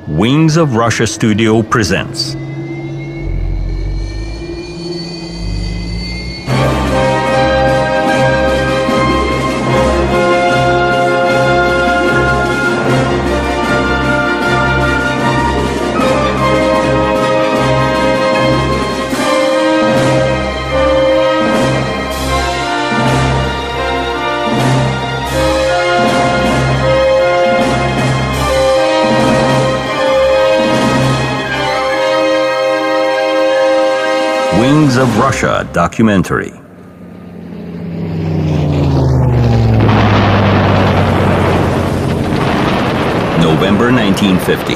Wings of Russia Studio presents Wings of Russia documentary. November 1950.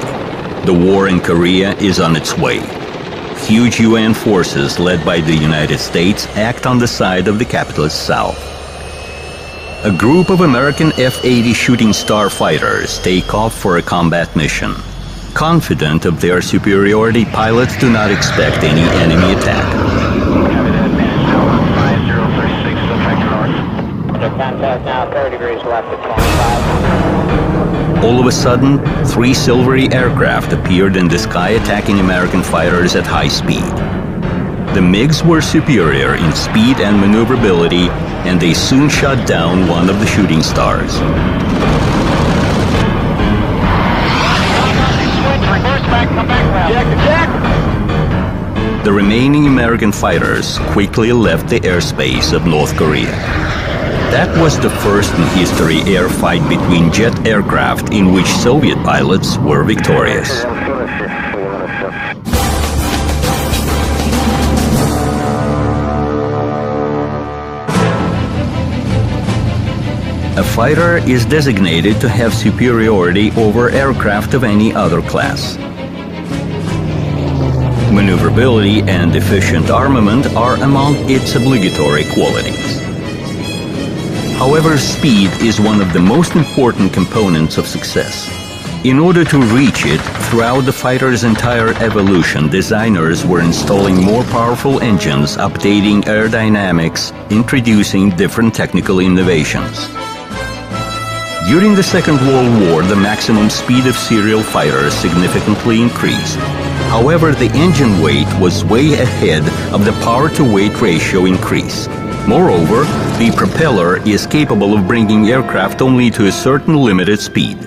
The war in Korea is on its way. Huge UN forces led by the United States act on the side of the capitalist South. A group of American F-80 Shooting Star fighters take off for a combat mission. Confident of their superiority, pilots do not expect any enemy attack. Contact now, 30 degrees left at 25. All of a sudden, 3 silvery aircraft appeared in the sky attacking American fighters at high speed. The MiGs were superior in speed and maneuverability, and they soon shot down one of the shooting stars. The remaining American fighters quickly left the airspace of North Korea. That was the first in history air fight between jet aircraft in which Soviet pilots were victorious. A fighter is designated to have superiority over aircraft of any other class. Maneuverability and efficient armament are among its obligatory qualities. However, speed is one of the most important components of success. In order to reach it, throughout the fighter's entire evolution, designers were installing more powerful engines, updating aerodynamics, introducing different technical innovations. During the Second World War, the maximum speed of serial fighters significantly increased. However, the engine weight was way ahead of the power-to-weight ratio increase. Moreover, the propeller is capable of bringing aircraft only to a certain limited speed.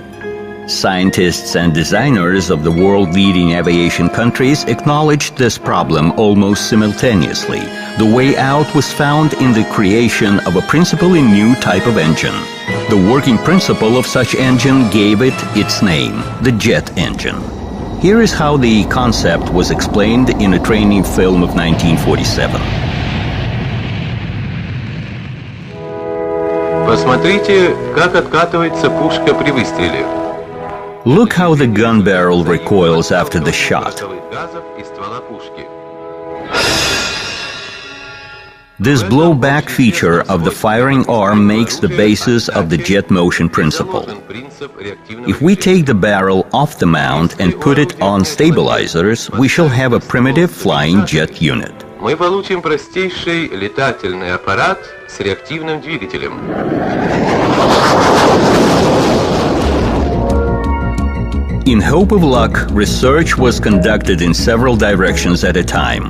Scientists and designers of the world-leading aviation countries acknowledged this problem almost simultaneously. The way out was found in the creation of a principally new type of engine. The working principle of such engine gave it its name, the jet engine. Here is how the concept was explained in a training film of 1947. Посмотрите, как откатывается пушка при выстреле. Look how the gun barrel recoils after the shot. This blowback feature of the firing arm makes the basis of the jet motion principle. If we take the barrel off the mount and put it on stabilizers, we shall have a primitive flying jet unit. Мы получим простейший летательный аппарат с реактивным двигателем. In hope of luck, research was conducted in several directions at a time.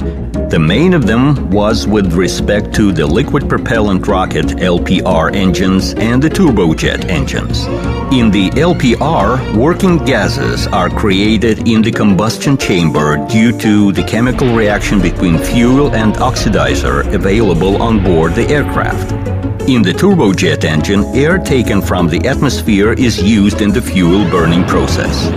The main of them was with respect to the liquid propellant rocket LPR engines and the turbojet engines. In the LPR, working gases are created in the combustion chamber due to the chemical reaction between fuel and oxidizer available on board the aircraft. In the turbojet engine, air taken from the atmosphere is used in the fuel burning process.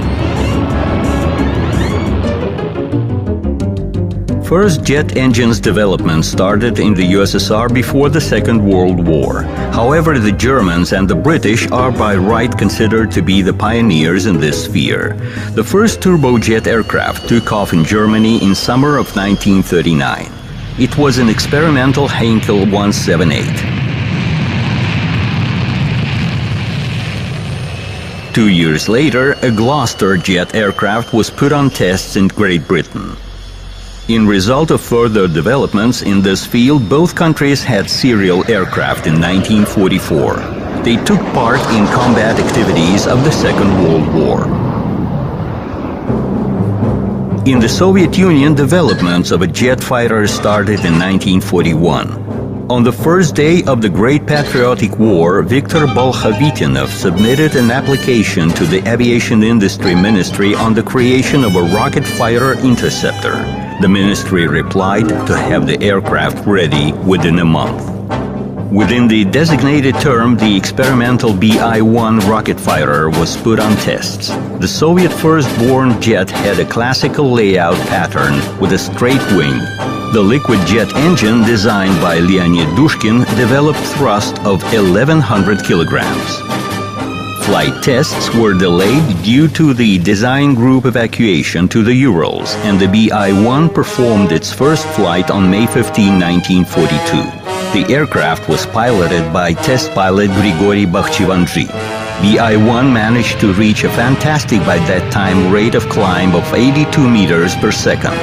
First jet engines development started in the USSR before the Second World War. However, the Germans and the British are by right considered to be the pioneers in this sphere. The first turbojet aircraft took off in Germany in summer of 1939. It was an experimental Heinkel 178. 2 years later, a Gloster jet aircraft was put on tests in Great Britain. In result of further developments in this field, both countries had serial aircraft in 1944. They took part in combat activities of the Second World War. In the Soviet Union, developments of a jet fighter started in 1941. On the first day of the Great Patriotic War, Viktor Bolkhovitinov submitted an application to the Aviation Industry Ministry on the creation of a rocket fighter interceptor. The ministry replied to have the aircraft ready within a month. Within the designated term, the experimental BI-1 rocket fighter was put on tests. The Soviet first-born jet had a classical layout pattern with a straight wing. The liquid jet engine designed by Leonid Dushkin developed thrust of 1,100 kilograms. Flight tests were delayed due to the design group evacuation to the Urals, and the BI-1 performed its first flight on May 15, 1942. The aircraft was piloted by test pilot Grigory Bakhchivandzhi. BI-1 managed to reach a fantastic by that time rate of climb of 82 meters per second.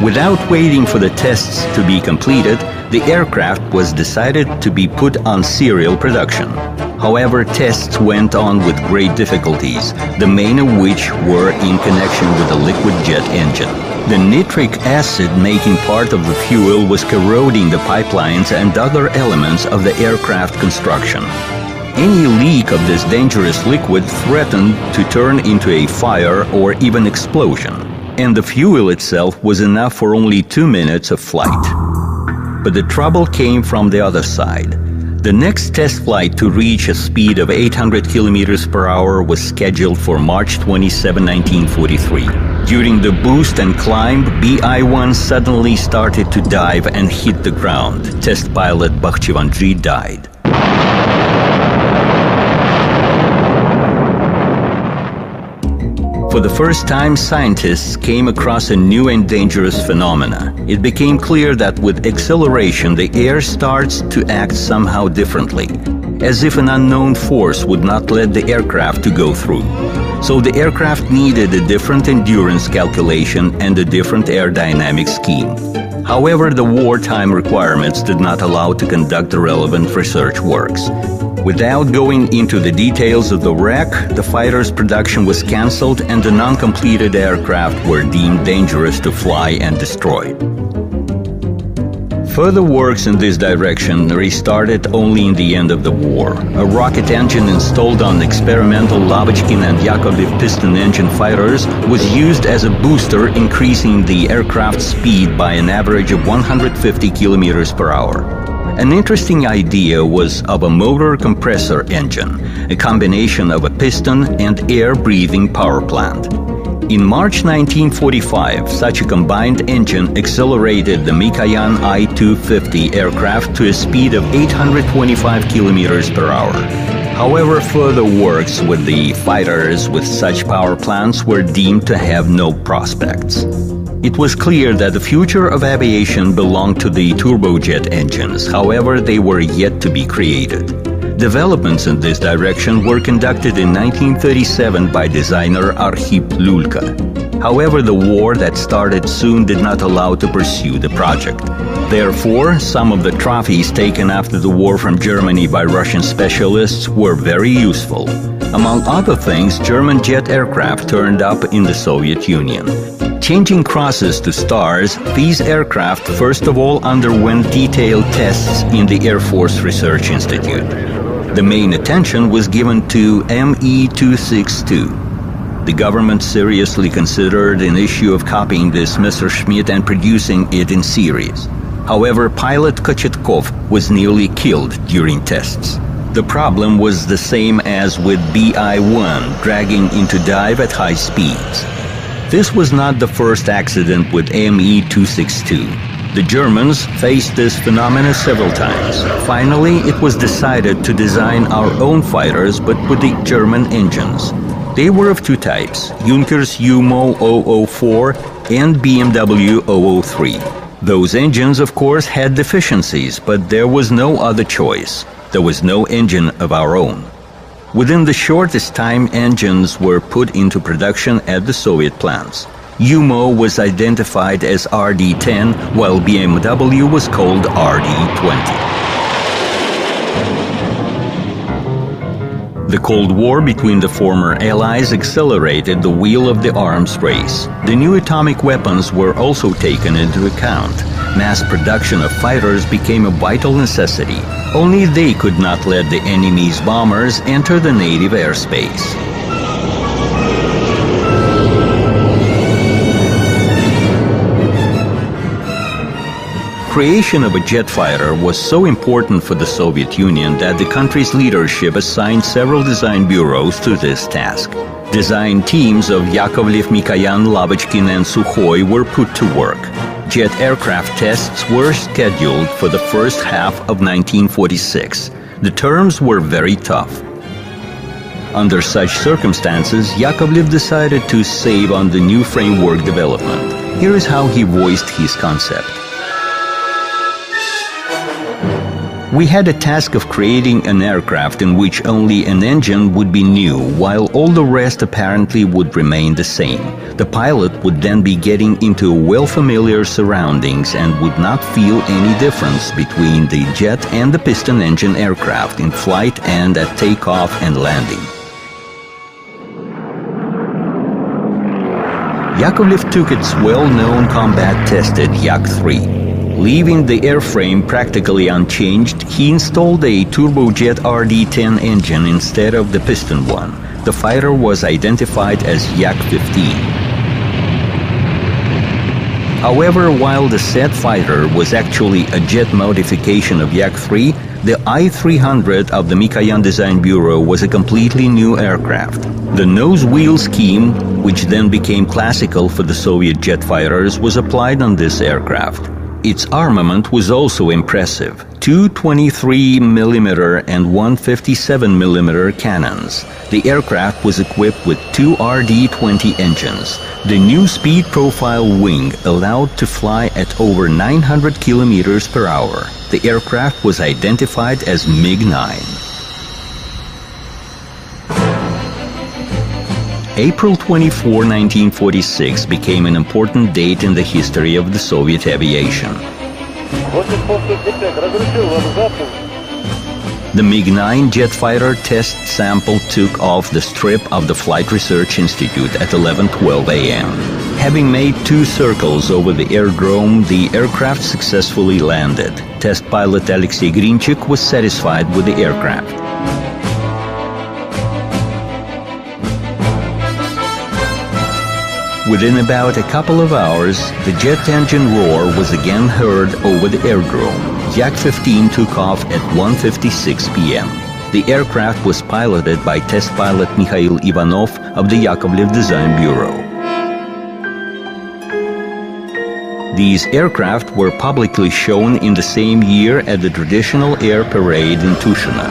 Without waiting for the tests to be completed, the aircraft was decided to be put on serial production. However, tests went on with great difficulties, the main of which were in connection with the liquid jet engine. The nitric acid making part of the fuel was corroding the pipelines and other elements of the aircraft construction. Any leak of this dangerous liquid threatened to turn into a fire or even explosion, and the fuel itself was enough for only 2 minutes of flight. But the trouble came from the other side. The next test flight to reach a speed of 800 kilometers per hour was scheduled for March 27, 1943. During the boost and climb, BI-1 suddenly started to dive and hit the ground. Test pilot Bakhchivandzhi died. For the first time, scientists came across a new and dangerous phenomena. It became clear that with acceleration, the air starts to act somehow differently, as if an unknown force would not let the aircraft to go through. So the aircraft needed a different endurance calculation and a different aerodynamic scheme. However, the wartime requirements did not allow to conduct the relevant research works. Without going into the details of the wreck, the fighter's production was cancelled and the non-completed aircraft were deemed dangerous to fly and destroyed. Further works in this direction restarted only in the end of the war. A rocket engine installed on experimental Lavochkin and Yakovlev piston engine fighters was used as a booster, increasing the aircraft's speed by an average of 150 kilometers per hour. An interesting idea was of a motor compressor engine, a combination of a piston and air-breathing power plant. In March 1945, such a combined engine accelerated the Mikoyan I-250 aircraft to a speed of 825 kilometers per hour. However, further works with the fighters with such power plants were deemed to have no prospects. It was clear that the future of aviation belonged to the turbojet engines, however, they were yet to be created. Developments in this direction were conducted in 1937 by designer Arkhip Lulka. However, the war that started soon did not allow to pursue the project. Therefore, some of the trophies taken after the war from Germany by Russian specialists were very useful. Among other things, German jet aircraft turned up in the Soviet Union. Changing crosses to stars, these aircraft first of all underwent detailed tests in the Air Force Research Institute. The main attention was given to Me-262. The government seriously considered an issue of copying this Messerschmitt and producing it in series. However, pilot Kochetkov was nearly killed during tests. The problem was the same as with BI-1, dragging into dive at high speeds. This was not the first accident with Me-262. The Germans faced this phenomena several times. Finally, it was decided to design our own fighters, but with the German engines. They were of two types, Junkers UMO 004 and BMW 003. Those engines, of course, had deficiencies, but there was no other choice. There was no engine of our own. Within the shortest time, engines were put into production at the Soviet plants. UMO was identified as RD-10, while BMW was called RD-20. The Cold War between the former Allies accelerated the wheel of the arms race. The new atomic weapons were also taken into account. Mass production of fighters became a vital necessity. Only they could not let the enemy's bombers enter the native airspace. Creation of a jet fighter was so important for the Soviet Union that the country's leadership assigned several design bureaus to this task. Design teams of Yakovlev, Mikoyan, Lavochkin, and Sukhoi were put to work. Jet aircraft tests were scheduled for the first half of 1946. The terms were very tough. Under such circumstances, Yakovlev decided to save on the new framework development. Here is how he voiced his concept. We had a task of creating an aircraft in which only an engine would be new, while all the rest apparently would remain the same. The pilot would then be getting into well-familiar surroundings and would not feel any difference between the jet and the piston engine aircraft in flight and at takeoff and landing. Yakovlev took its well-known combat-tested Yak-3. Leaving the airframe practically unchanged, he installed a turbojet RD-10 engine instead of the piston one. The fighter was identified as Yak-15. However, while the said fighter was actually a jet modification of Yak-3, the I-300 of the Mikoyan Design Bureau was a completely new aircraft. The nose-wheel scheme, which then became classical for the Soviet jet fighters, was applied on this aircraft. Its armament was also impressive. Two 23mm and one 57mm cannons. The aircraft was equipped with two RD-20 engines. The new speed profile wing allowed to fly at over 900 km per hour. The aircraft was identified as MiG-9. April 24, 1946 became an important date in the history of the Soviet aviation. The MiG-9 jet fighter test sample took off the strip of the Flight Research Institute at 11:12 a.m. Having made 2 circles over the aerodrome, the aircraft successfully landed. Test pilot Alexei Grinchik was satisfied with the aircraft. Within about a couple of hours, the jet engine roar was again heard over the aerodrome. Yak-15 took off at 1:56 p.m. The aircraft was piloted by test pilot Mikhail Ivanov of the Yakovlev Design Bureau. These aircraft were publicly shown in the same year at the traditional air parade in Tushino.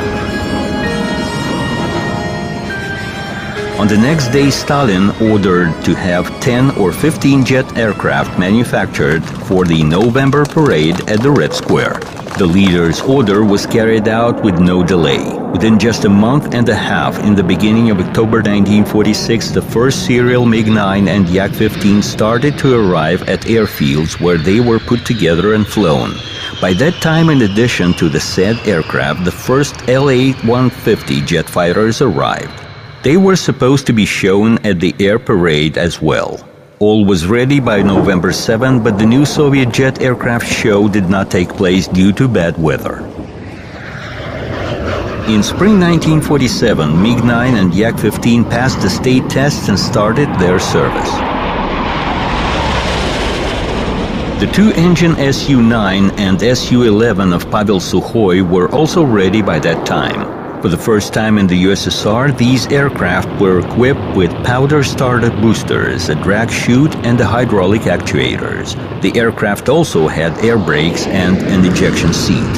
On the next day, Stalin ordered to have 10 or 15 jet aircraft manufactured for the November parade at the Red Square. The leader's order was carried out with no delay. Within just a month and a half, in the beginning of October 1946, the first serial MiG-9 and Yak-15 started to arrive at airfields where they were put together and flown. By that time, in addition to the said aircraft, the first La-150 jet fighters arrived. They were supposed to be shown at the air parade as well. All was ready by November 7, but the new Soviet jet aircraft show did not take place due to bad weather. In spring 1947, MiG-9 and Yak-15 passed the state tests and started their service. The 2-engine Su-9 and Su-11 of Pavel Sukhoi were also ready by that time. For the first time in the USSR, these aircraft were equipped with powder-started boosters, a drag chute, and the hydraulic actuators. The aircraft also had air brakes and an ejection seat.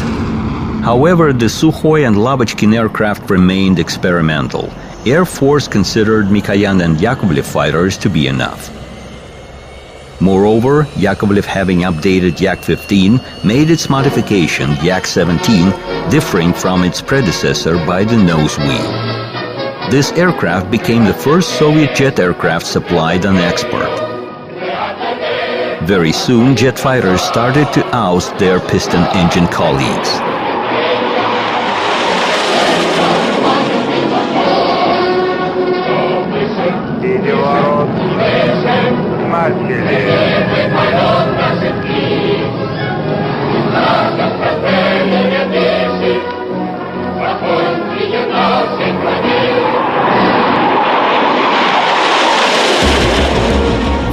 However, the Sukhoi and Lavochkin aircraft remained experimental. Air Force considered Mikoyan and Yakovlev fighters to be enough. Moreover, Yakovlev, having updated Yak-15, made its modification, Yak-17, differing from its predecessor by the nose wheel. This aircraft became the first Soviet jet aircraft supplied on export. Very soon, jet fighters started to oust their piston engine colleagues.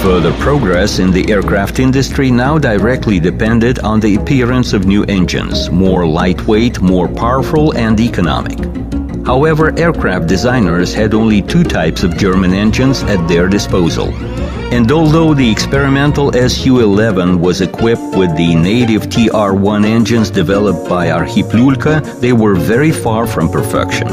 Further progress in the aircraft industry now directly depended on the appearance of new engines, more lightweight, more powerful and economic. However, aircraft designers had only two types of German engines at their disposal. And although the experimental Su-11 was equipped with the native TR-1 engines developed by Arhip Lulka, they were very far from perfection.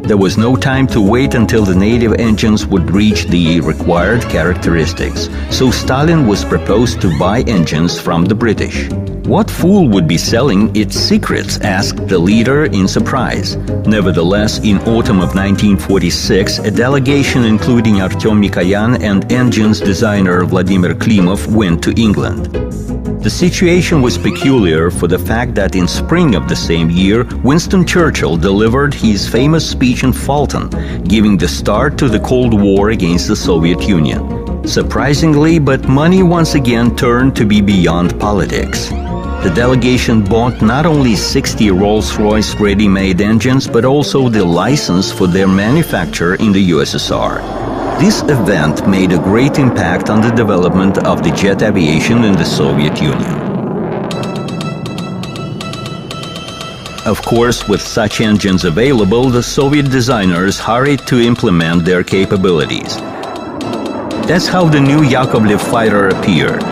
There was no time to wait until the native engines would reach the required characteristics, so Stalin was proposed to buy engines from the British. What fool would be selling its secrets? Asked the leader in surprise. Nevertheless, in autumn of 1946, a delegation including Artem Mikoyan and engines designer Vladimir Klimov went to England. The situation was peculiar for the fact that in spring of the same year, Winston Churchill delivered his famous speech in Fulton, giving the start to the Cold War against the Soviet Union. Surprisingly, but money once again turned to be beyond politics. The delegation bought not only 60 Rolls-Royce ready-made engines, but also the license for their manufacture in the USSR. This event made a great impact on the development of the jet aviation in the Soviet Union. Of course, with such engines available, the Soviet designers hurried to implement their capabilities. That's how the new Yakovlev fighter appeared.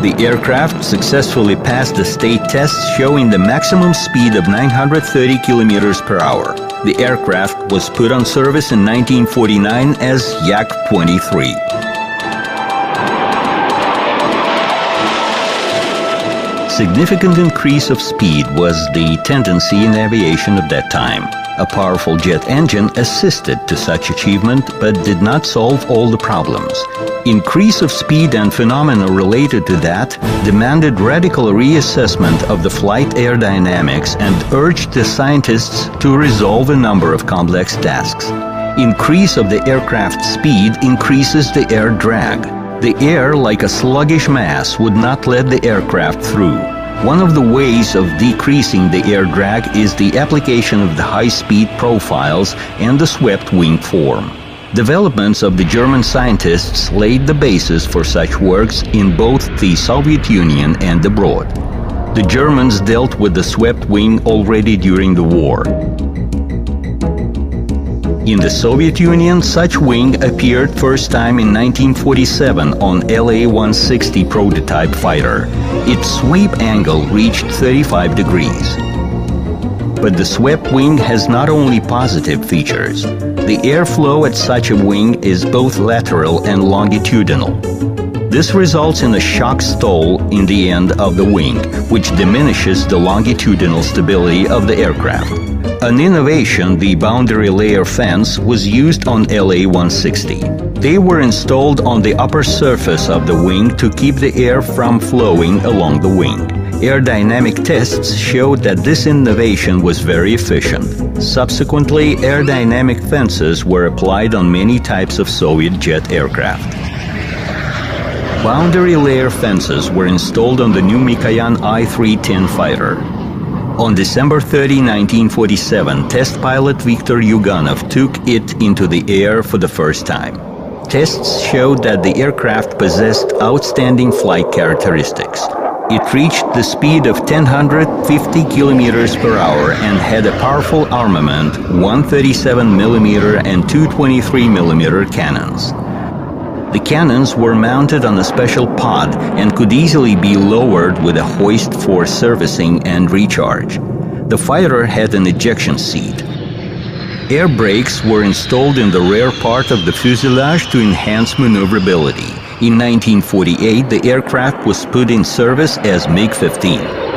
The aircraft successfully passed the state tests showing the maximum speed of 930 kilometers per hour. The aircraft was put on service in 1949 as Yak-23. Significant increase of speed was the tendency in aviation of that time. A powerful jet engine assisted to such achievement, but did not solve all the problems. Increase of speed and phenomena related to that demanded radical reassessment of the flight aerodynamics and urged the scientists to resolve a number of complex tasks. Increase of the aircraft speed increases the air drag. The air, like a sluggish mass, would not let the aircraft through. One of the ways of decreasing the air drag is the application of the high-speed profiles and the swept wing form. Developments of the German scientists laid the basis for such works in both the Soviet Union and abroad. The Germans dealt with the swept wing already during the war. In the Soviet Union, such wing appeared first time in 1947 on La-160 prototype fighter. Its sweep angle reached 35 degrees. But the swept wing has not only positive features. The airflow at such a wing is both lateral and longitudinal. This results in a shock stall in the end of the wing, which diminishes the longitudinal stability of the aircraft. An innovation, the boundary layer fans, was used on La-160. They were installed on the upper surface of the wing to keep the air from flowing along the wing. Aerodynamic tests showed that this innovation was very efficient. Subsequently, aerodynamic fences were applied on many types of Soviet jet aircraft. Boundary layer fences were installed on the new Mikoyan I-310 fighter. On December 30, 1947, test pilot Viktor Yuganov took it into the air for the first time. Tests showed that the aircraft possessed outstanding flight characteristics. It reached the speed of 1,050 kilometers per hour and had a powerful armament, 137mm and 223mm cannons. The cannons were mounted on a special pod and could easily be lowered with a hoist for servicing and recharge. The fighter had an ejection seat. Air brakes were installed in the rear part of the fuselage to enhance maneuverability. In 1948, the aircraft was put in service as MiG-15.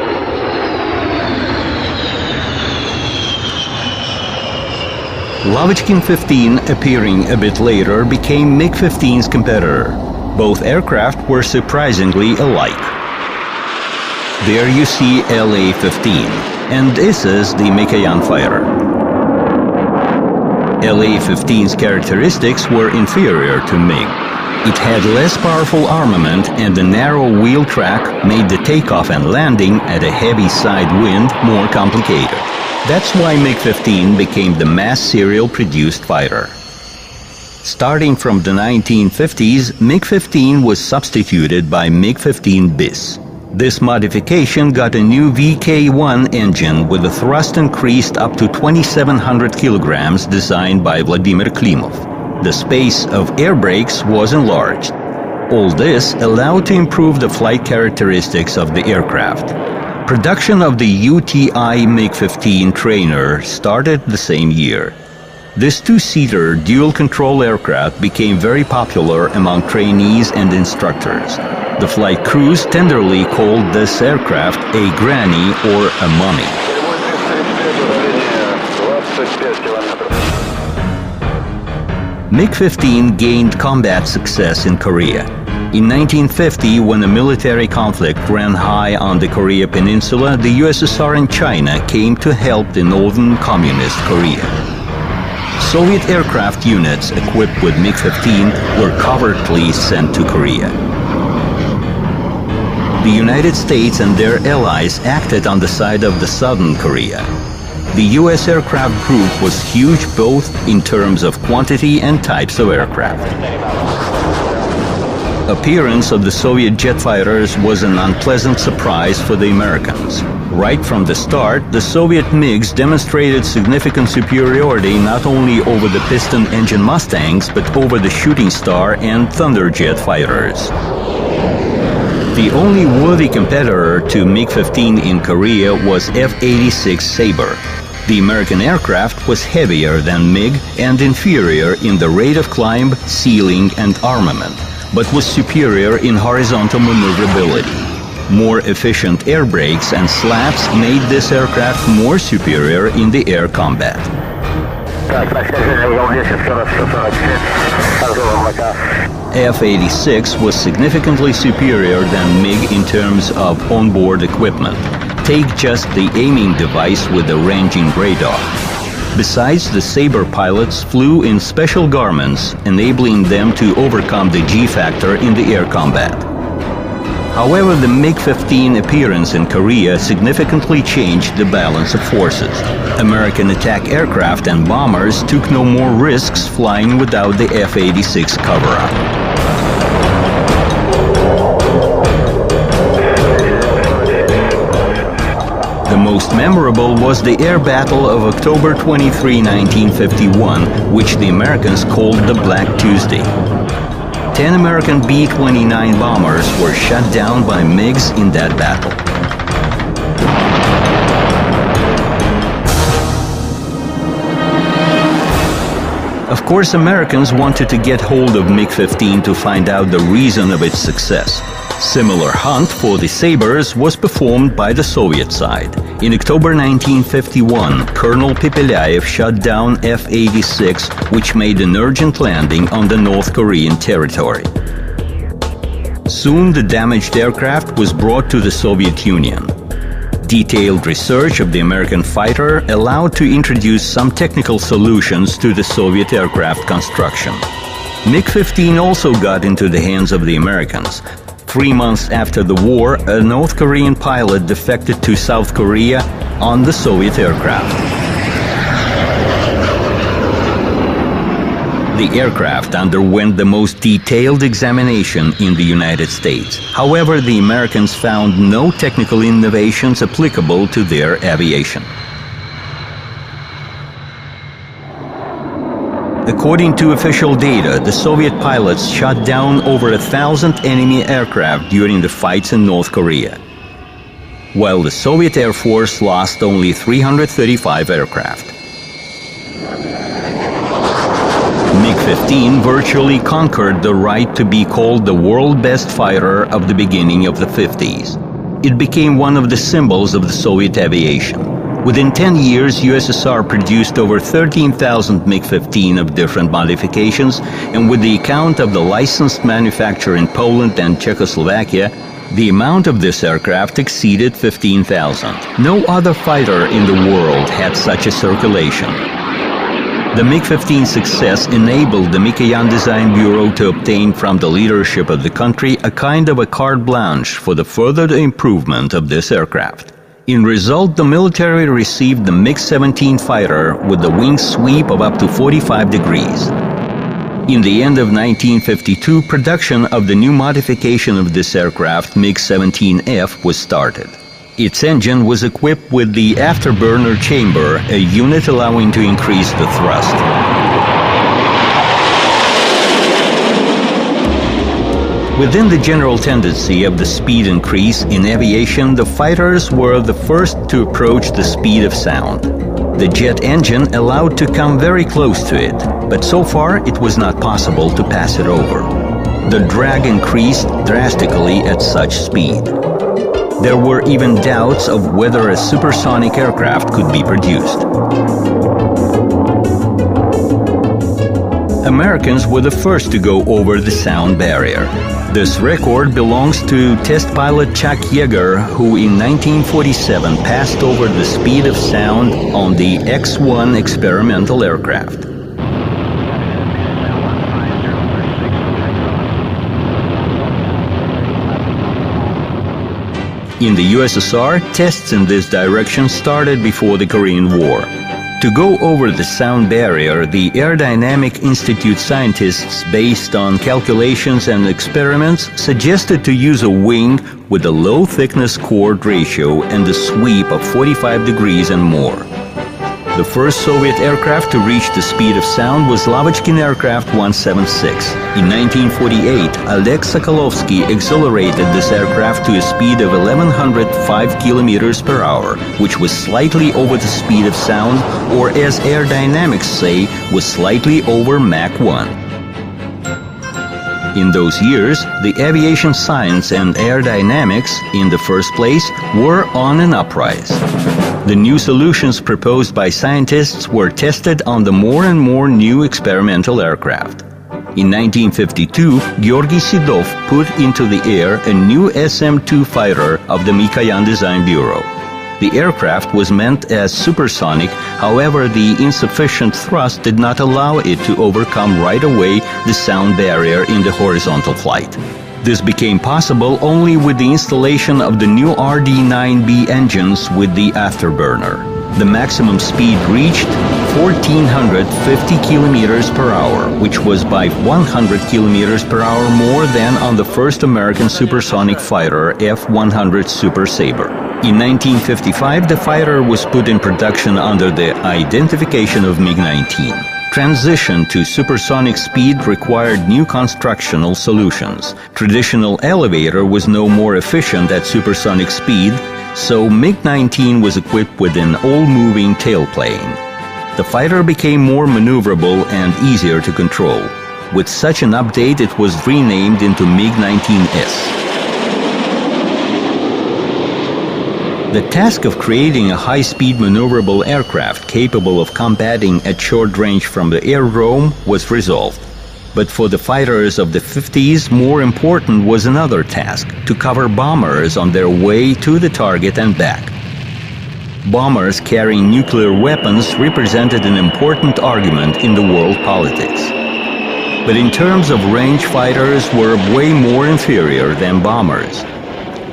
Lavochkin 15, appearing a bit later, became MiG-15's competitor. Both aircraft were surprisingly alike. There you see La-15, and this is the Mikoyan fighter. La-15's characteristics were inferior to MiG. It had less powerful armament, and the narrow wheel track made the takeoff and landing at a heavy side wind more complicated. That's why MiG-15 became the mass serial-produced fighter. Starting from the 1950s, MiG-15 was substituted by MiG-15 bis. This modification got a new VK1 engine with a thrust increased up to 2,700 kilograms designed by Vladimir Klimov. The space of air brakes was enlarged. All this allowed to improve the flight characteristics of the aircraft. Production of the UTI MiG-15 trainer started the same year. This two-seater dual-control aircraft became very popular among trainees and instructors. The flight crews tenderly called this aircraft a granny or a mummy. MiG-15 gained combat success in Korea. In 1950, when a military conflict ran high on the Korea Peninsula, the USSR and China came to help the northern communist Korea. Soviet aircraft units equipped with MiG-15 were covertly sent to Korea. The United States and their allies acted on the side of the southern Korea. The U.S. aircraft group was huge both in terms of quantity and types of aircraft. Appearance of the Soviet jet fighters was an unpleasant surprise for the Americans. Right from the start, the Soviet MiGs demonstrated significant superiority not only over the piston engine Mustangs, but over the Shooting Star and Thunderjet fighters. The only worthy competitor to MiG-15 in Korea was F-86 Sabre. The American aircraft was heavier than MiG and inferior in the rate of climb, ceiling, and armament, but was superior in horizontal maneuverability. More efficient air brakes and slaps made this aircraft more superior in the air combat. F-86 was significantly superior than MiG in terms of onboard equipment. Take just the aiming device with the ranging radar. Besides, the Sabre pilots flew in special garments, enabling them to overcome the G-factor in the air combat. However, the MiG-15 appearance in Korea significantly changed the balance of forces. American attack aircraft and bombers took no more risks flying without the F-86 cover-up. The most memorable was the air battle of October 23, 1951, which the Americans called the Black Tuesday. 10 American B-29 bombers were shot down by MiGs in that battle. Of course, Americans wanted to get hold of MiG-15 to find out the reason of its success. Similar hunt for the Sabres was performed by the Soviet side. In October 1951, Colonel Pepelyaev shot down F-86, which made an urgent landing on the North Korean territory. Soon the damaged aircraft was brought to the Soviet Union. Detailed research of the American fighter allowed to introduce some technical solutions to the Soviet aircraft construction. MiG-15 also got into the hands of the Americans. 3 months after the war, a North Korean pilot defected to South Korea on the Soviet aircraft. The aircraft underwent the most detailed examination in the United States. However, the Americans found no technical innovations applicable to their aviation. According to official data, the Soviet pilots shot down over 1,000 enemy aircraft during the fights in North Korea, while the Soviet Air Force lost only 335 aircraft. MiG-15 virtually conquered the right to be called the world best fighter of the beginning of the 50s. It became one of the symbols of the Soviet aviation. Within 10 years, USSR produced over 13,000 MiG-15 of different modifications, and with the account of the licensed manufacture in Poland and Czechoslovakia, the amount of this aircraft exceeded 15,000. No other fighter in the world had such a circulation. The MiG-15 success enabled the Mikoyan Design Bureau to obtain from the leadership of the country a kind of a carte blanche for the further improvement of this aircraft. In result, the military received the MiG-17 fighter with the wing sweep of up to 45 degrees. In the end of 1952, production of the new modification of this aircraft, MiG-17F, was started. Its engine was equipped with the afterburner chamber, a unit allowing to increase the thrust. Within the general tendency of the speed increase in aviation, the fighters were the first to approach the speed of sound. The jet engine allowed to come very close to it, but so far it was not possible to pass it over. The drag increased drastically at such speed. There were even doubts of whether a supersonic aircraft could be produced. Americans were the first to go over the sound barrier. This record belongs to test pilot Chuck Yeager, who in 1947 passed over the speed of sound on the X-1 experimental aircraft. In the USSR, tests in this direction started before the Korean War. To go over the sound barrier, the Aerodynamic Institute scientists, based on calculations and experiments, suggested to use a wing with a low-thickness chord ratio and a sweep of 45 degrees and more. The first Soviet aircraft to reach the speed of sound was Lavochkin Aircraft 176. In 1948, Oleg Sokolovsky accelerated this aircraft to a speed of 1105 kilometers per hour, which was slightly over the speed of sound, or as aerodynamics say, was slightly over Mach 1. In those years, the aviation science and aerodynamics, in the first place, were on an uprise. The new solutions proposed by scientists were tested on the more and more new experimental aircraft. In 1952, Georgy Sidov put into the air a new SM-2 fighter of the Mikoyan Design Bureau. The aircraft was meant as supersonic, however, the insufficient thrust did not allow it to overcome right away the sound barrier in the horizontal flight. This became possible only with the installation of the new RD-9B engines with the afterburner. The maximum speed reached 1,450 kilometers per hour, which was by 100 kilometers per hour more than on the first American supersonic fighter, F-100 Super Sabre. In 1955, the fighter was put in production under the identification of MiG-19. Transition to supersonic speed required new constructional solutions. Traditional elevator was no more efficient at supersonic speed, so MiG-19 was equipped with an all-moving tailplane. The fighter became more maneuverable and easier to control. With such an update, it was renamed into MiG-19S. The task of creating a high-speed maneuverable aircraft capable of combating at short range from the aerodrome was resolved. But for the fighters of the 50s, more important was another task: to cover bombers on their way to the target and back. Bombers carrying nuclear weapons represented an important argument in the world politics. But in terms of range, fighters were way more inferior than bombers.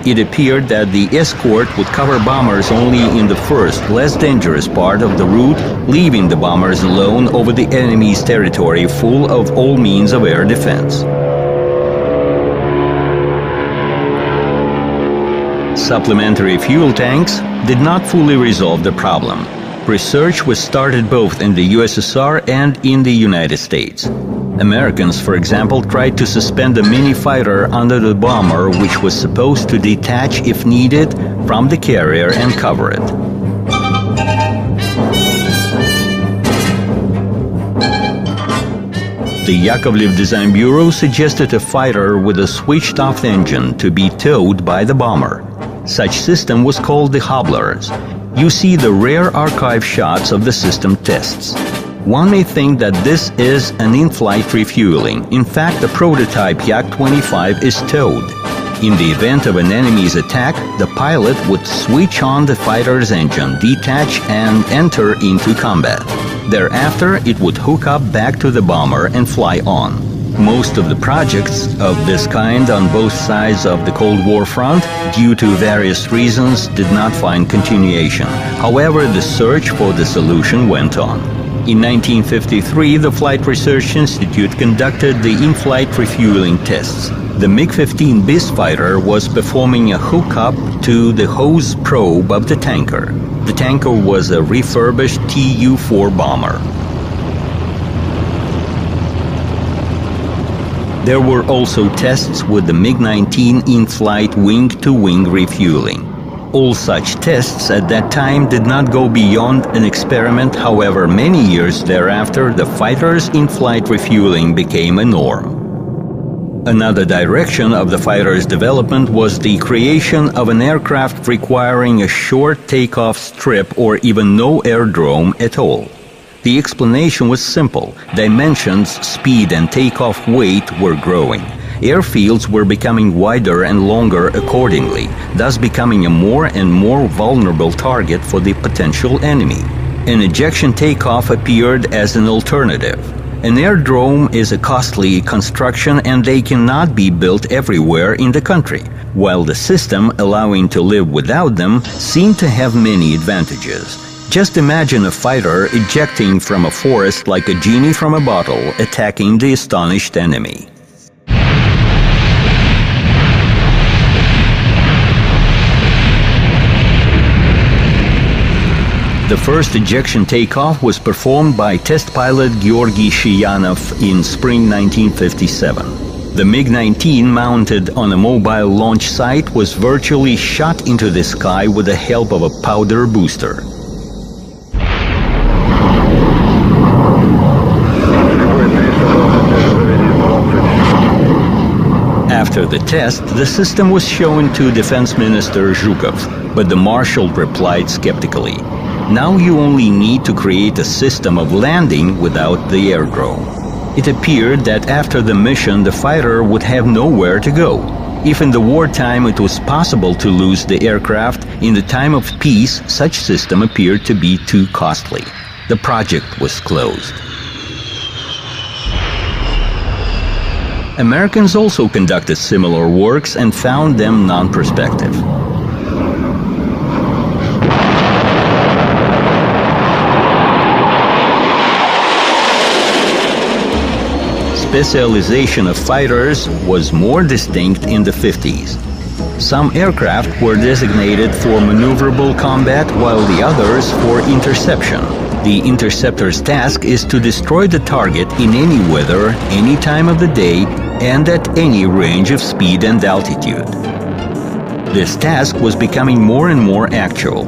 It appeared that the escort would cover bombers only in the first, less dangerous part of the route, leaving the bombers alone over the enemy's territory full of all means of air defense. Supplementary fuel tanks did not fully resolve the problem. Research was started both in the USSR and in the United States. Americans, for example, tried to suspend a mini-fighter under the bomber, which was supposed to detach if needed from the carrier and cover it. The Yakovlev Design Bureau suggested a fighter with a switched-off engine to be towed by the bomber. Such system was called the Hobblers. You see the rare archive shots of the system tests. One may think that this is an in-flight refueling. In fact, the prototype Yak-25 is towed. In the event of an enemy's attack, the pilot would switch on the fighter's engine, detach, and enter into combat. Thereafter, it would hook up back to the bomber and fly on. Most of the projects of this kind on both sides of the Cold War front, due to various reasons, did not find continuation. However, the search for the solution went on. In 1953, the Flight Research Institute conducted the in-flight refueling tests. The MiG-15 BIS fighter was performing a hookup to the hose probe of the tanker. The tanker was a refurbished Tu-4 bomber. There were also tests with the MiG-19 in-flight wing-to-wing refueling. All such tests at that time did not go beyond an experiment. However, many years thereafter, the fighter's in-flight refueling became a norm. Another direction of the fighter's development was the creation of an aircraft requiring a short takeoff strip or even no aerodrome at all. The explanation was simple. Dimensions, speed, and takeoff weight were growing. Airfields were becoming wider and longer accordingly, thus becoming a more and more vulnerable target for the potential enemy. An ejection takeoff appeared as an alternative. An aerodrome is a costly construction and they cannot be built everywhere in the country, while the system allowing to live without them seemed to have many advantages. Just imagine a fighter ejecting from a forest like a genie from a bottle, attacking the astonished enemy. The first ejection takeoff was performed by test pilot Georgy Shiyanov in spring 1957. The MiG-19 mounted on a mobile launch site was virtually shot into the sky with the help of a powder booster. After the test, the system was shown to Defense Minister Zhukov, but the Marshal replied skeptically, "Now you only need to create a system of landing without the aerodrome." It appeared that after the mission, the fighter would have nowhere to go. If in the wartime it was possible to lose the aircraft, in the time of peace, such system appeared to be too costly. The project was closed. Americans also conducted similar works and found them non-prospective. Specialization of fighters was more distinct in the 50s. Some aircraft were designated for maneuverable combat, while the others for interception. The interceptor's task is to destroy the target in any weather, any time of the day, and at any range of speed and altitude. This task was becoming more and more actual.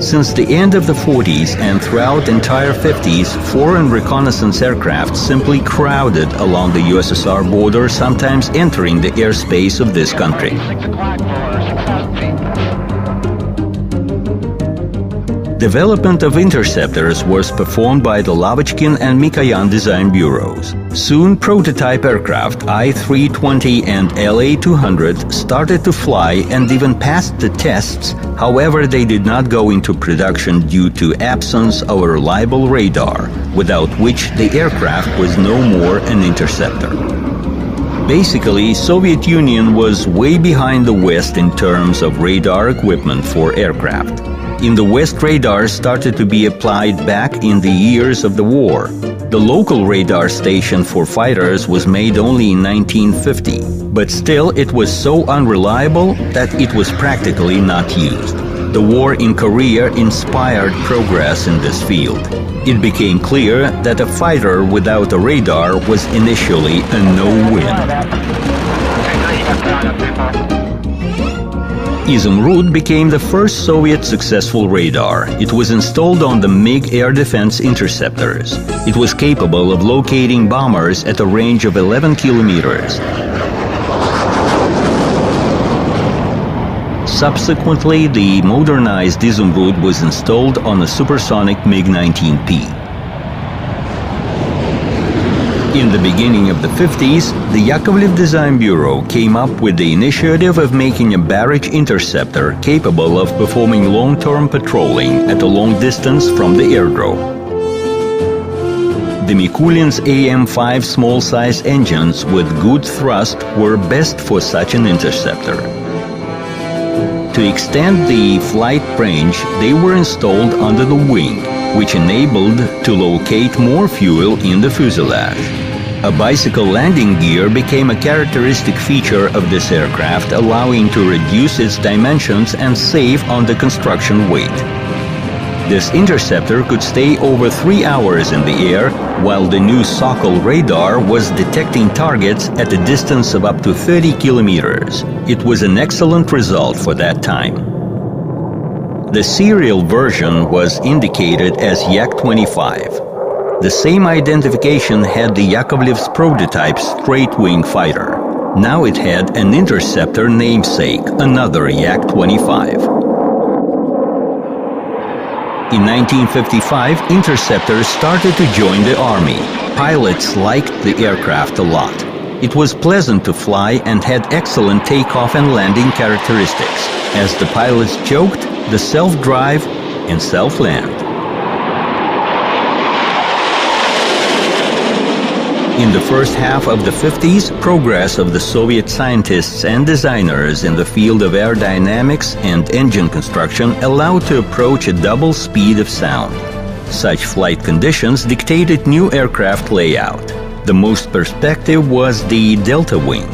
Since the end of the 40s and throughout the entire 50s, foreign reconnaissance aircraft simply crowded along the USSR border, sometimes entering the airspace of this country. Development of interceptors was performed by the Lavochkin and Mikoyan design bureaus. Soon, prototype aircraft I-320 and LA-200 started to fly and even passed the tests. However, they did not go into production due to absence of a reliable radar, without which the aircraft was no more an interceptor. Basically, Soviet Union was way behind the West in terms of radar equipment for aircraft. In the West, radars started to be applied back in the years of the war. The local radar station for fighters was made only in 1950, but still it was so unreliable that it was practically not used. The war in Korea inspired progress in this field. It became clear that a fighter without a radar was initially a no-win. Izumrud became the first Soviet successful radar. It was installed on the MiG air defense interceptors. It was capable of locating bombers at a range of 11 kilometers. Subsequently, the modernized Izumrud was installed on a supersonic MiG-19P. In the beginning of the 50s, the Yakovlev Design Bureau came up with the initiative of making a barrage interceptor capable of performing long-term patrolling at a long distance from the aerodrome. The Mikulin's AM-5 small-size engines with good thrust were best for such an interceptor. To extend the flight range, they were installed under the wing, which enabled to locate more fuel in the fuselage. A bicycle landing gear became a characteristic feature of this aircraft, allowing to reduce its dimensions and save on the construction weight. This interceptor could stay over 3 hours in the air, while the new Sokol radar was detecting targets at a distance of up to 30 kilometers. It was an excellent result for that time. The serial version was indicated as Yak-25. The same identification had the Yakovlev's prototype straight-wing fighter. Now it had an interceptor namesake, another Yak-25. In 1955, interceptors started to join the Army. Pilots liked the aircraft a lot. It was pleasant to fly and had excellent takeoff and landing characteristics. As the pilots joked, the self-drive and self-land. In the first half of the 50s, progress of the Soviet scientists and designers in the field of aerodynamics and engine construction allowed to approach a double speed of sound. Such flight conditions dictated new aircraft layout. The most perspective was the delta wing.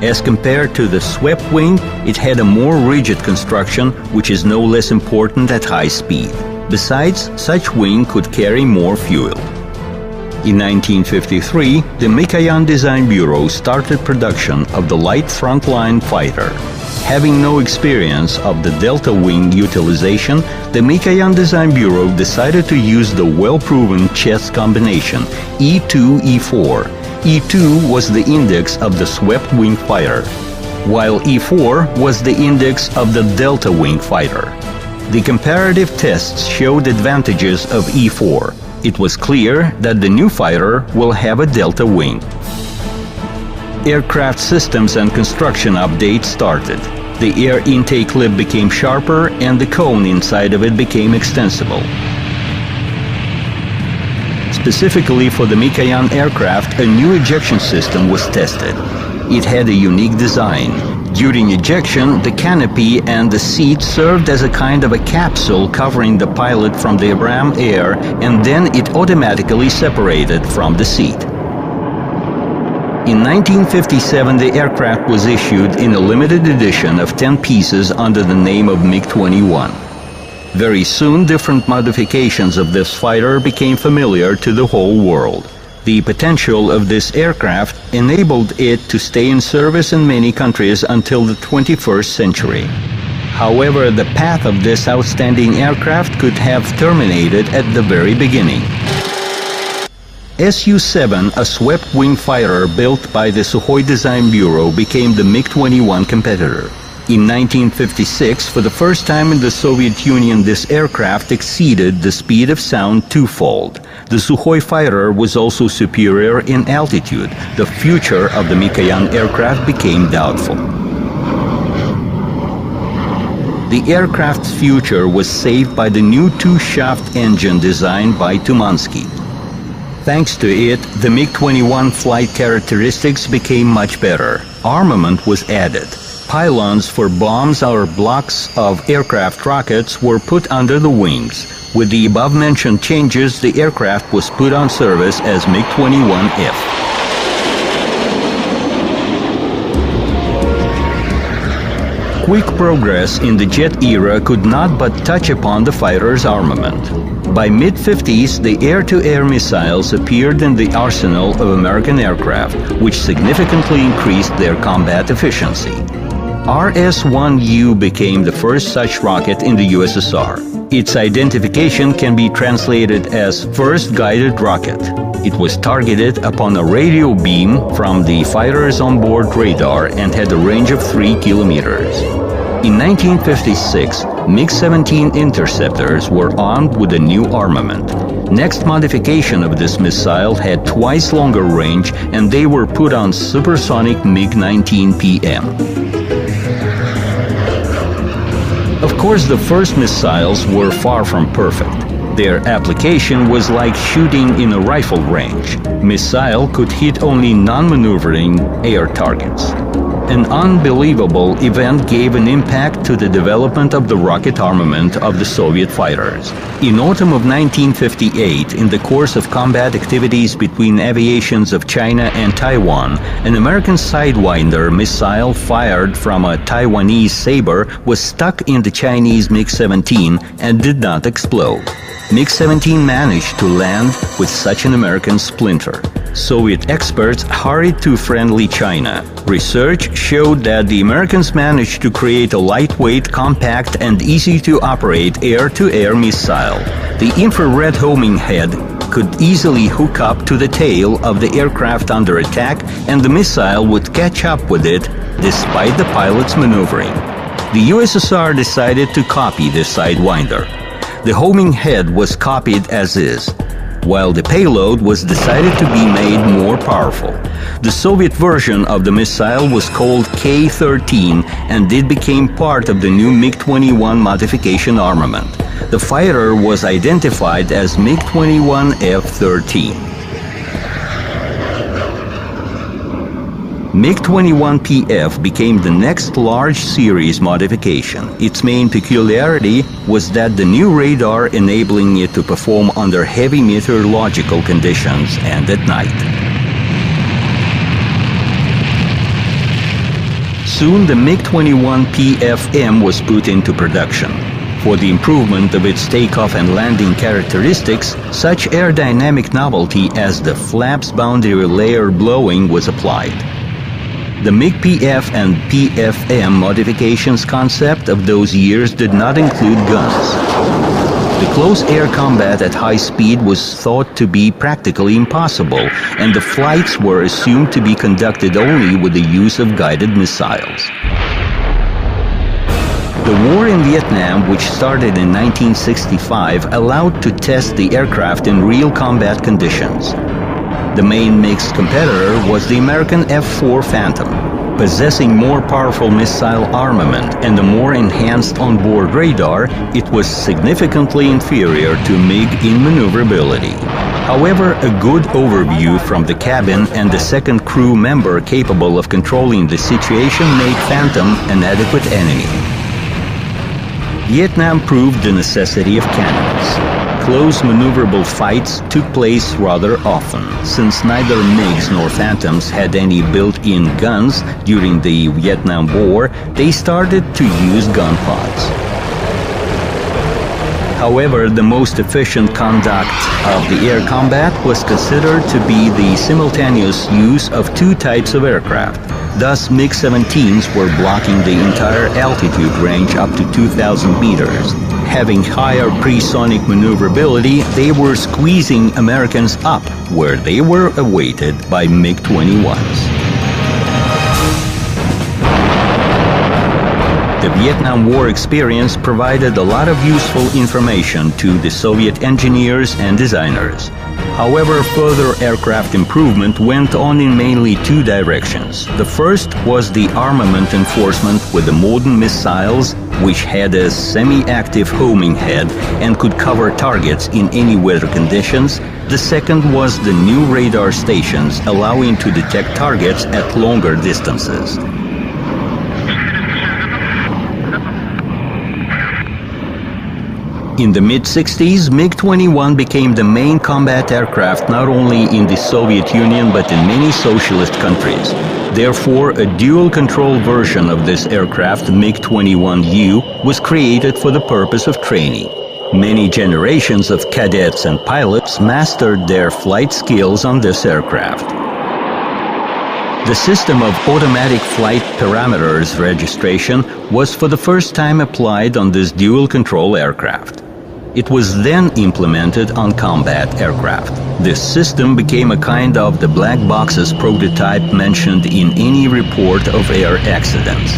As compared to the swept wing, it had a more rigid construction, which is no less important at high speed. Besides, such wing could carry more fuel. In 1953, the Mikoyan Design Bureau started production of the light frontline fighter. Having no experience of the delta wing utilization, the Mikoyan Design Bureau decided to use the well-proven chess combination E2-E4. E2 was the index of the swept wing fighter, while E4 was the index of the delta wing fighter. The comparative tests showed advantages of E4. It was clear that the new fighter will have a delta wing. Aircraft systems and construction updates started. The air intake lip became sharper and the cone inside of it became extensible. Specifically for the Mikoyan aircraft, a new ejection system was tested. It had a unique design. During ejection, the canopy and the seat served as a kind of a capsule covering the pilot from the ram air, and then it automatically separated from the seat. In 1957, the aircraft was issued in a limited edition of 10 pieces under the name of MiG-21. Very soon, different modifications of this fighter became familiar to the whole world. The potential of this aircraft enabled it to stay in service in many countries until the 21st century. However, the path of this outstanding aircraft could have terminated at the very beginning. Su-7, a swept-wing fighter built by the Sukhoi Design Bureau, became the MiG-21 competitor. In 1956, for the first time in the Soviet Union, this aircraft exceeded the speed of sound twofold. The Sukhoi fighter was also superior in altitude. The future of the Mikoyan aircraft became doubtful. The aircraft's future was saved by the new two-shaft engine designed by Tumansky. Thanks to it, the MiG-21 flight characteristics became much better. Armament was added. Pylons for bombs or blocks of aircraft rockets were put under the wings. With the above-mentioned changes, the aircraft was put on service as MiG-21F. Quick progress in the jet era could not but touch upon the fighter's armament. By mid-50s, the air-to-air missiles appeared in the arsenal of American aircraft, which significantly increased their combat efficiency. RS-1U became the first such rocket in the USSR. Its identification can be translated as First Guided Rocket. It was targeted upon a radio beam from the fighter's onboard radar and had a range of 3 kilometers. In 1956, MiG-17 interceptors were armed with a new armament. Next modification of this missile had twice longer range, and they were put on supersonic MiG-19 PM. Of course, the first missiles were far from perfect. Their application was like shooting in a rifle range. Missile could hit only non-maneuvering air targets. An unbelievable event gave an impact to the development of the rocket armament of the Soviet fighters. In autumn of 1958, in the course of combat activities between aviations of China and Taiwan, an American Sidewinder missile fired from a Taiwanese Sabre was stuck in the Chinese MiG-17 and did not explode. MiG-17 managed to land with such an American splinter. Soviet experts hurried to friendly China. Research showed that the Americans managed to create a lightweight, compact, and easy-to-operate air-to-air missile. The infrared homing head could easily hook up to the tail of the aircraft under attack, and the missile would catch up with it despite the pilot's maneuvering. The USSR decided to copy this Sidewinder. The homing head was copied as is, while the payload was decided to be made more powerful. The Soviet version of the missile was called K-13, and it became part of the new MiG-21 modification armament. The fighter was identified as MiG-21 F-13. MiG-21 PF became the next large series modification. Its main peculiarity was that the new radar enabling it to perform under heavy meteorological conditions and at night. Soon the MiG-21 PFM was put into production. For the improvement of its takeoff and landing characteristics, such aerodynamic novelty as the flaps boundary layer blowing was applied. The MiG-PF and PFM modifications concept of those years did not include guns. The close air combat at high speed was thought to be practically impossible, and the flights were assumed to be conducted only with the use of guided missiles. The war in Vietnam, which started in 1965, allowed to test the aircraft in real combat conditions. The main MiG's competitor was the American F-4 Phantom. Possessing more powerful missile armament and a more enhanced onboard radar, it was significantly inferior to MiG in maneuverability. However, a good overview from the cabin and the second crew member capable of controlling the situation made Phantom an adequate enemy. Vietnam proved the necessity of cannons. Close maneuverable fights took place rather often. Since neither MiGs nor Phantoms had any built-in guns during the Vietnam War, they started to use gun pods. However, the most efficient conduct of the air combat was considered to be the simultaneous use of two types of aircraft. Thus, MiG-17s were blocking the entire altitude range up to 2,000 meters. Having higher pre-sonic maneuverability, they were squeezing Americans up, where they were awaited by MiG-21s. The Vietnam War experience provided a lot of useful information to the Soviet engineers and designers. However, further aircraft improvement went on in mainly two directions. The first was the armament enforcement with the modern missiles, which had a semi-active homing head and could cover targets in any weather conditions. The second was the new radar stations, allowing to detect targets at longer distances. In the mid-60s, MiG-21 became the main combat aircraft not only in the Soviet Union but in many socialist countries. Therefore, a dual-control version of this aircraft, MiG-21U, was created for the purpose of training. Many generations of cadets and pilots mastered their flight skills on this aircraft. The system of automatic flight parameters registration was for the first time applied on this dual-control aircraft. It was then implemented on combat aircraft. This system became a kind of the black boxes prototype mentioned in any report of air accidents.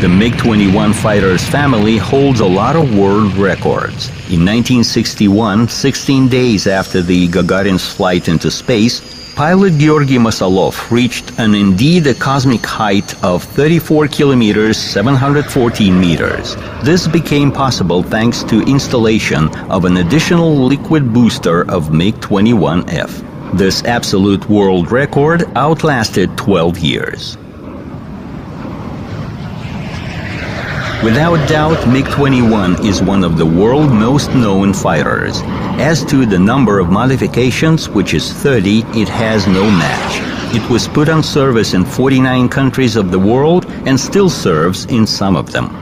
The MiG-21 fighter's family holds a lot of world records. In 1961, 16 days after the Gagarin's flight into space, pilot Georgy Masalov reached an indeed a cosmic height of 34 kilometers 714 meters. This became possible thanks to installation of an additional liquid booster of MiG-21F. This absolute world record outlasted 12 years. Without doubt, MiG-21 is one of the world's most known fighters. As to the number of modifications, which is 30, it has no match. It was put on service in 49 countries of the world and still serves in some of them.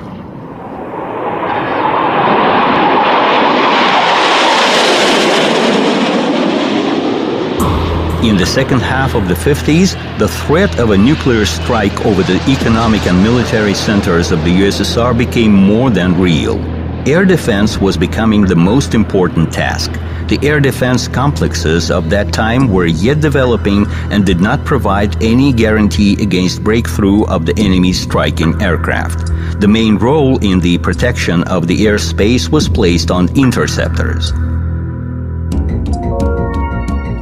In the second half of the 50s, the threat of a nuclear strike over the economic and military centers of the USSR became more than real. Air defense was becoming the most important task. The air defense complexes of that time were yet developing and did not provide any guarantee against breakthrough of the enemy's striking aircraft. The main role in the protection of the airspace was placed on interceptors.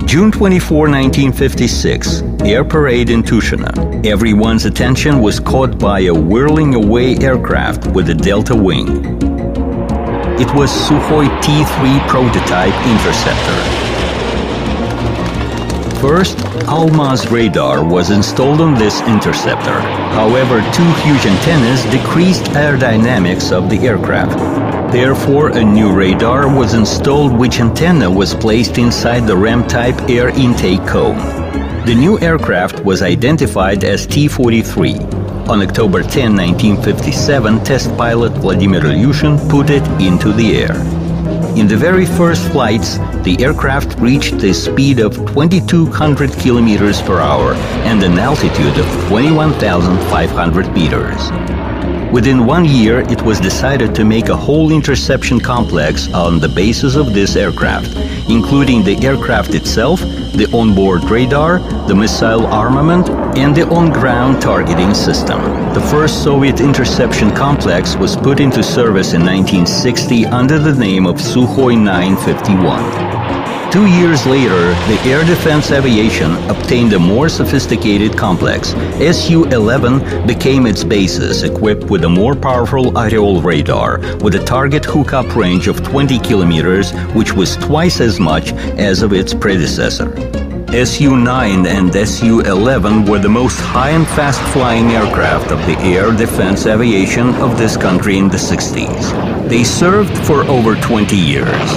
June 24, 1956, air parade in Tushino. Everyone's attention was caught by a whirling away aircraft with a delta wing. It was Sukhoi T-3 prototype interceptor. First, Almaz radar was installed on this interceptor. However, two huge antennas decreased aerodynamics of the aircraft. Therefore, a new radar was installed, which antenna was placed inside the RAM-type air intake cone. The new aircraft was identified as T-43. On October 10, 1957, test pilot Vladimir Ilyushin put it into the air. In the very first flights, the aircraft reached a speed of 2,200 kilometers per hour and an altitude of 21,500 meters. Within 1 year, it was decided to make a whole interception complex on the basis of this aircraft, including the aircraft itself, the onboard radar, the missile armament, and the on-ground targeting system. The first Soviet interception complex was put into service in 1960 under the name of Sukhoi 951. 2 years later, the Air Defense Aviation obtained a more sophisticated complex. Su-11 became its basis, equipped with a more powerful Oryol radar, with a target hookup range of 20 kilometers, which was twice as much as of its predecessor. Su-9 and Su-11 were the most high and fast-flying aircraft of the air defense aviation of this country in the 60s. They served for over 20 years.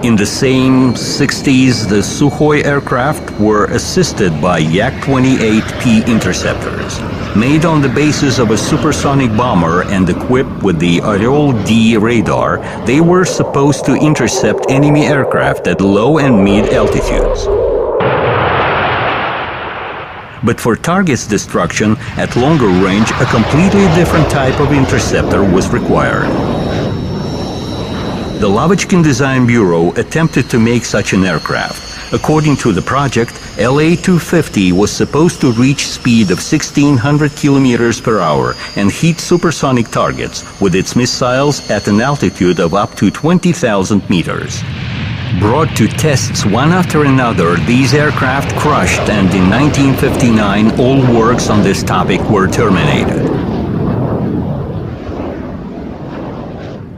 In the same 60s, the Sukhoi aircraft were assisted by Yak-28P interceptors. Made on the basis of a supersonic bomber and equipped with the Oryol-D radar, they were supposed to intercept enemy aircraft at low and mid altitudes. But for targets destruction at longer range, a completely different type of interceptor was required. The Lavochkin Design Bureau attempted to make such an aircraft. According to the project, LA-250 was supposed to reach speed of 1,600 kilometers per hour and hit supersonic targets with its missiles at an altitude of up to 20,000 meters. Brought to tests one after another, these aircraft crushed, and in 1959 all works on this topic were terminated.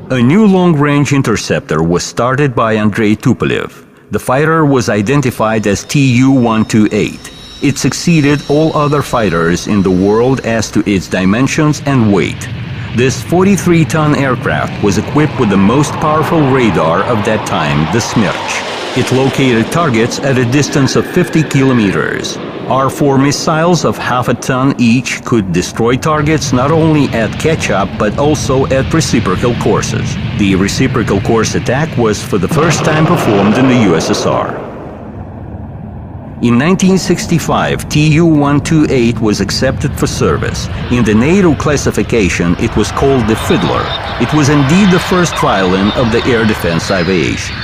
A new long-range interceptor was started by Andrei Tupolev. The fighter was identified as Tu-128. It succeeded all other fighters in the world as to its dimensions and weight. This 43-ton aircraft was equipped with the most powerful radar of that time, the Smerch. It located targets at a distance of 50 kilometers. R-4 missiles of half a ton each could destroy targets not only at catch-up but also at reciprocal courses. The reciprocal course attack was for the first time performed in the USSR. In 1965, Tu-128 was accepted for service. In the NATO classification, it was called the Fiddler. It was indeed the first violin of the air defense aviation.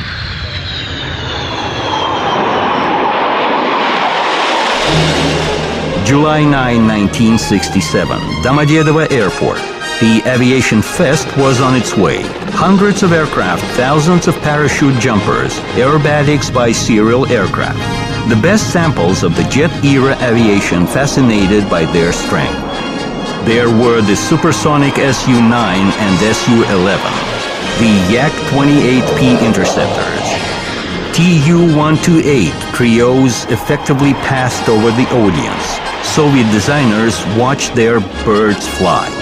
July 9, 1967, Domodedovo Airport. The Aviation Fest was on its way. Hundreds of aircraft, thousands of parachute jumpers, aerobatics by serial aircraft. The best samples of the jet-era aviation fascinated by their strength. There were the supersonic Su-9 and Su-11, the Yak-28P interceptors. Tu-128 trios effectively passed over the audience. Soviet designers watched their birds fly.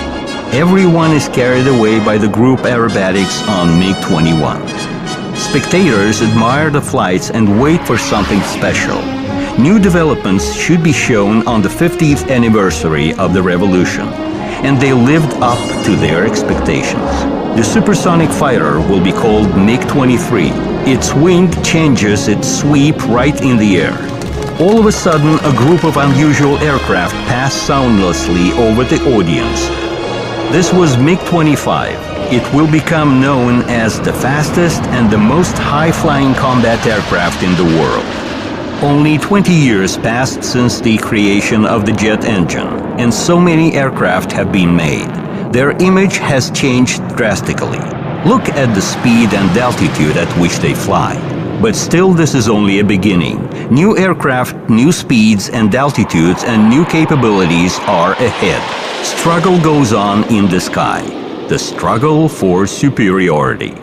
Everyone is carried away by the group aerobatics on MiG-21. Spectators admire the flights and wait for something special. New developments should be shown on the 50th anniversary of the revolution, and they lived up to their expectations. The supersonic fighter will be called MiG-23. Its wing changes its sweep right in the air. All of a sudden, a group of unusual aircraft passed soundlessly over the audience. This was MiG-25. It will become known as the fastest and the most high-flying combat aircraft in the world. Only 20 years passed since the creation of the jet engine, and so many aircraft have been made. Their image has changed drastically. Look at the speed and altitude at which they fly. But still, this is only a beginning. New aircraft, new speeds and altitudes and new capabilities are ahead. Struggle goes on in the sky. The struggle for superiority.